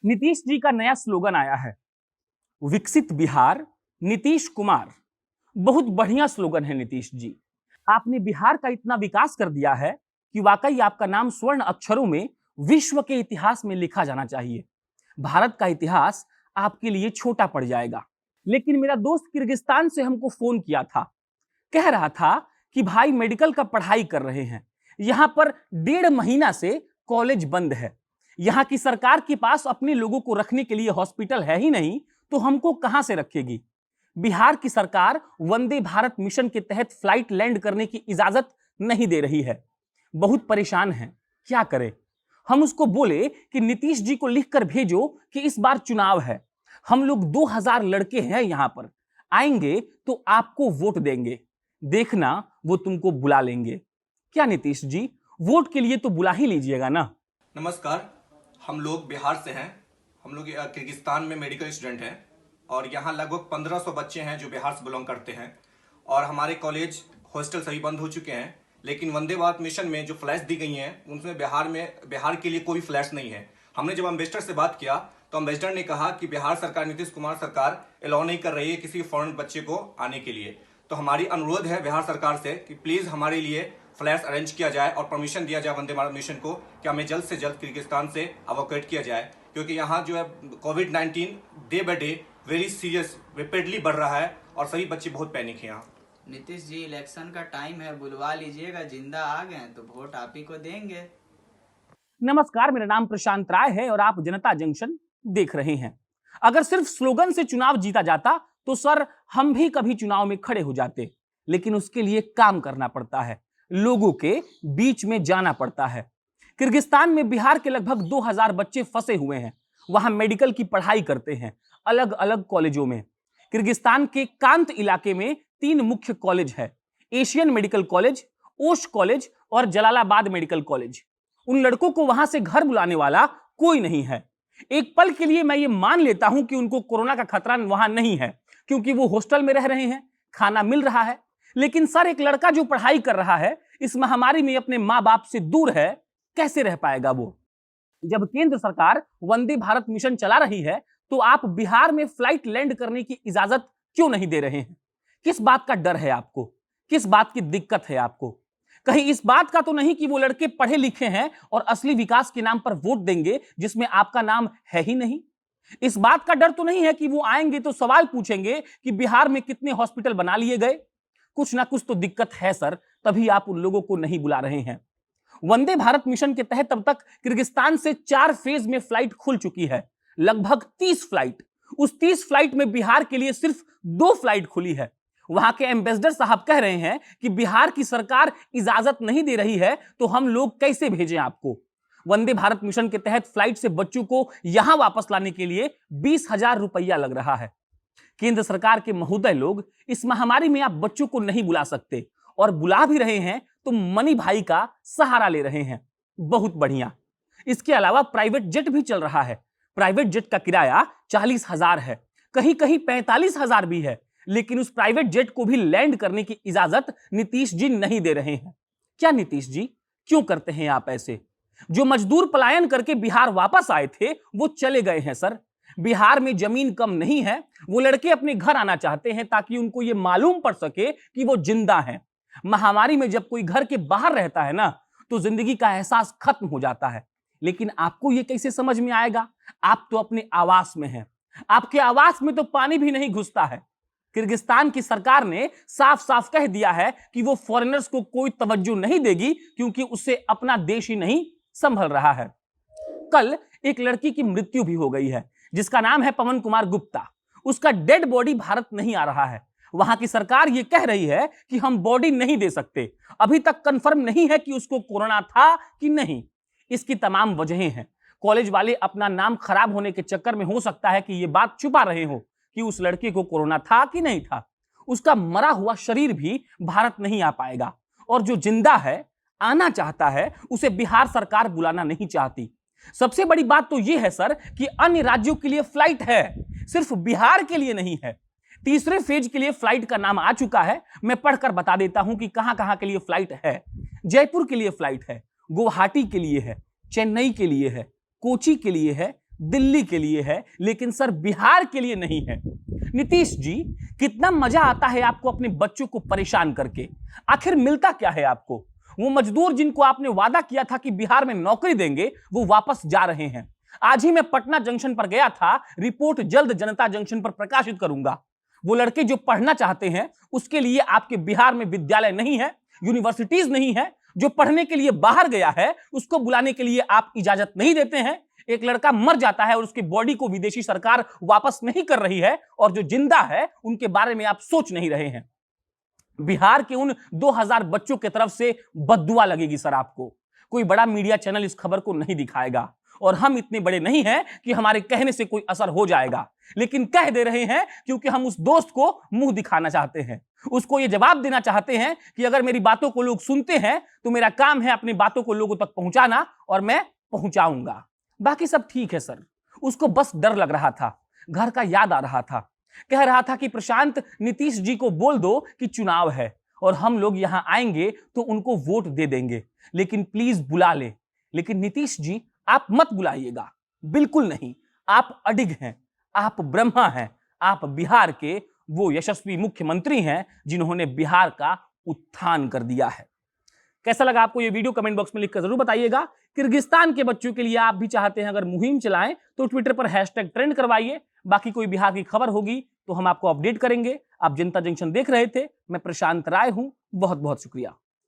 नीतीश जी का नया स्लोगन आया है, विकसित बिहार नीतीश कुमार। बहुत बढ़िया स्लोगन है नीतीश जी। आपने बिहार का इतना विकास कर दिया है कि वाकई आपका नाम स्वर्ण अक्षरों में विश्व के इतिहास में लिखा जाना चाहिए। भारत का इतिहास आपके लिए छोटा पड़ जाएगा। लेकिन मेरा दोस्त किर्गिस्तान से हमको फोन किया था, कह रहा था कि भाई मेडिकल का पढ़ाई कर रहे हैं, यहां पर 1.5 महीना से कॉलेज बंद है। यहां की सरकार के पास अपने लोगों को रखने के लिए हॉस्पिटल है ही नहीं, तो हमको कहां से रखेगी। बिहार की सरकार वंदे भारत मिशन के तहत फ्लाइट लैंड करने की इजाजत नहीं दे रही है। बहुत परेशान हैं, क्या करें। हम उसको बोले कि नीतीश जी को लिखकर भेजो कि इस बार चुनाव है, हम लोग 2000 लड़के हैं यहां पर, आएंगे तो आपको वोट देंगे, देखना वो तुमको बुला लेंगे। क्या नीतीश जी, वोट के लिए तो बुला ही लीजिएगा ना। नमस्कार, हम लोग बिहार से हैं। हम लोग किर्गिस्तान में मेडिकल स्टूडेंट हैं और यहाँ लगभग 1500 बच्चे हैं जो बिहार से बिलोंग करते हैं। और हमारे कॉलेज हॉस्टल सभी बंद हो चुके हैं, लेकिन वंदे भारत मिशन में जो फ्लैट्स दी गई हैं उनमें बिहार के लिए कोई फ्लैट्स नहीं है। हमने जब एम्बेसडर से बात किया तो एम्बेसडर ने कहा कि बिहार सरकार, नीतीश कुमार सरकार अलाउ नहीं कर रही है किसी फॉरेन बच्चे को आने के लिए। तो हमारी अनुरोध है बिहार सरकार से कि प्लीज हमारे लिए फ्लैट्स अरेंज किया जाए और परमिशन दिया जाए वंदे भारत मिशन को कि हमें जल्द से जल्द किर्गिस्तान से एवोक्यूएट किया जाए, क्योंकि यहाँ जो है कोविड-19 day by day very serious rapidly बढ़ रहा है और सभी बच्चे बहुत पैनिक हैं। यहाँ नीतीश जी, इलेक्शन का टाइम है, बुलवा लीजिएगा, जिंदा आ गए तो वोट आप ही को देंगे। नमस्कार, मेरा नाम प्रशांत राय है और आप जनता जंक्शन देख रहे हैं। अगर सिर्फ स्लोगन से चुनाव जीता जाता तो सर हम भी कभी चुनाव में खड़े हो जाते, लेकिन उसके लिए काम करना पड़ता है, लोगों के बीच में जाना पड़ता है। किर्गिस्तान में बिहार के लगभग 2000 बच्चे फंसे हुए हैं, वहां मेडिकल की पढ़ाई करते हैं अलग अलग कॉलेजों में। किर्गिस्तान के कांत इलाके में 3 मुख्य कॉलेज है, एशियन मेडिकल कॉलेज, ओश कॉलेज और जलालाबाद मेडिकल कॉलेज। उन लड़कों को वहां से घर बुलाने वाला कोई नहीं है। एक पल के लिए मैं ये मान लेता हूं कि उनको कोरोना का खतरा वहां नहीं है, क्योंकि वो हॉस्टल में रह रहे हैं, खाना मिल रहा है। लेकिन सर, एक लड़का जो पढ़ाई कर रहा है, इस महामारी में अपने माँ बाप से दूर है, कैसे रह पाएगा वो। जब केंद्र सरकार वंदे भारत मिशन चला रही है तो आप बिहार में फ्लाइट लैंड करने की इजाजत क्यों नहीं दे रहे हैं। किस बात का डर है आपको, किस बात की दिक्कत है आपको। कहीं इस बात का तो नहीं कि वो लड़के पढ़े लिखे हैं और असली विकास के नाम पर वोट देंगे जिसमें आपका नाम है ही नहीं। इस बात का डर तो नहीं है कि वो आएंगे तो सवाल पूछेंगे कि बिहार में कितने हॉस्पिटल बना लिए गए। कुछ ना कुछ तो दिक्कत है सर, तभी आप उन लोगों को नहीं बुला रहे हैं। वंदे भारत मिशन के तहत अब तक किर्गिस्तान से 4 फेज में फ्लाइट खुल चुकी है, लगभग 30 फ्लाइट। उस 30 फ्लाइट में बिहार के लिए सिर्फ 2 फ्लाइट खुली है। वहां के एम्बेसडर साहब कह रहे हैं कि बिहार की सरकार इजाजत नहीं दे रही है, तो हम लोग कैसे भेजें आपको। वंदे भारत मिशन के तहत फ्लाइट से बच्चों को यहां वापस लाने के लिए 20,000 रुपया लग रहा है। केंद्र सरकार के महोदय लोग, इस महामारी में आप बच्चों को नहीं बुला सकते, और बुला भी रहे हैं तो मनी भाई का सहारा ले रहे हैं। बहुत बढ़िया। इसके अलावा प्राइवेट जेट भी चल रहा है। प्राइवेट जेट का किराया 40,000 है, कहीं कहीं 45,000 भी है, लेकिन उस प्राइवेट जेट को भी लैंड करने की इजाजत नीतीश जी नहीं दे रहे हैं। क्या नीतीश जी, क्यों करते हैं आप ऐसे। जो मजदूर पलायन करके बिहार वापस आए थे वो चले गए हैं सर। बिहार में जमीन कम नहीं है, वो लड़के अपने घर आना चाहते हैं ताकि उनको ये मालूम पड़ सके कि वो जिंदा हैं। महामारी में जब कोई घर के बाहर रहता है ना, तो जिंदगी का एहसास खत्म हो जाता है। लेकिन आपको ये कैसे समझ में आएगा, आप तो अपने आवास में हैं, आपके आवास में तो पानी भी नहीं घुसता है। किर्गिस्तान की सरकार ने साफ साफ कह दिया है कि वो फॉरेनर्स को कोई तवज्जो नहीं देगी, क्योंकि उससे अपना देश ही नहीं संभल रहा है। कल एक लड़की की मृत्यु भी हो गई है, जिसका नाम है पवन कुमार गुप्ता। उसका डेड बॉडी भारत नहीं आ रहा है। वहां की सरकार यह कह रही है कि हम बॉडी नहीं दे सकते, अभी तक कंफर्म नहीं है कि उसको कोरोना था कि नहीं। इसकी तमाम वजहें हैं। कॉलेज वाले अपना नाम खराब होने के चक्कर में हो सकता है कि यह बात छुपा रहे हो कि उस लड़के को कोरोना था कि नहीं था। उसका मरा हुआ शरीर भी भारत नहीं आ पाएगा, और जो जिंदा है, आना चाहता है, उसे बिहार सरकार बुलाना नहीं चाहती। सबसे बड़ी बात तो यह है सर कि अन्य राज्यों के लिए फ्लाइट है, सिर्फ बिहार के लिए नहीं है। तीसरे फेज के लिए फ्लाइट का नाम आ चुका है, मैं पढ़कर बता देता हूं कि कहां कहां के लिए फ्लाइट है। जयपुर के लिए फ्लाइट है, गुवाहाटी के लिए है, चेन्नई के लिए है, कोची के लिए है, दिल्ली के लिए है, लेकिन सर बिहार के लिए नहीं है। नीतीश जी, कितना मजा आता है आपको अपने बच्चों को परेशान करके। आखिर मिलता क्या है आपको? वो मजदूर जिनको आपने वादा किया था कि बिहार में नौकरी देंगे, वो वापस जा रहे हैं। आज ही मैं पटना जंक्शन पर गया था, रिपोर्ट जल्द जनता जंक्शन पर प्रकाशित करूंगा। वो लड़के जो पढ़ना चाहते हैं, उसके लिए आपके बिहार में विद्यालय नहीं है, यूनिवर्सिटीज नहीं है। जो पढ़ने के लिए बाहर गया है, उसको बुलाने के लिए आप इजाजत नहीं देते हैं। एक लड़का मर जाता है और उसकी बॉडी को विदेशी सरकार वापस नहीं कर रही है, और जो जिंदा है उनके बारे में आप सोच नहीं रहे हैं। बिहार के उन 2000 बच्चों की तरफ से बद्दुआ लगेगी सर आपको। कोई बड़ा मीडिया चैनल इस खबर को नहीं दिखाएगा, और हम इतने बड़े नहीं हैं कि हमारे कहने से कोई असर हो जाएगा, लेकिन कह दे रहे हैं क्योंकि हम उस दोस्त को मुंह दिखाना चाहते हैं। उसको यह जवाब देना चाहते हैं कि अगर मेरी बातों को लोग सुनते हैं तो मेरा काम है अपनी बातों को लोगों तक पहुंचाना, और मैं पहुंचाऊंगा। बाकी सब ठीक है सर। उसको बस डर लग रहा था, घर का याद आ रहा था। कह रहा था कि प्रशांत, नीतीश जी को बोल दो कि चुनाव है और हम लोग यहां आएंगे तो उनको वोट दे देंगे, लेकिन प्लीज बुला ले। लेकिन नीतीश जी, आप मत बुलाइएगा, बिल्कुल नहीं। आप अडिग हैं, आप ब्रह्मा हैं, आप बिहार के वो यशस्वी मुख्यमंत्री हैं जिन्होंने बिहार का उत्थान कर दिया है। कैसा लगा आपको ये वीडियो? कमेंट बॉक्स में लिखकर जरूर बताइएगा। किर्गिस्तान के बच्चों के लिए आप भी चाहते हैं अगर मुहिम चलाएं तो ट्विटर पर हैशटैग ट्रेंड करवाइए। बाकी कोई बिहार की खबर होगी तो हम आपको अपडेट करेंगे। आप जनता जंक्शन देख रहे थे, मैं प्रशांत राय हूं। बहुत बहुत शुक्रिया।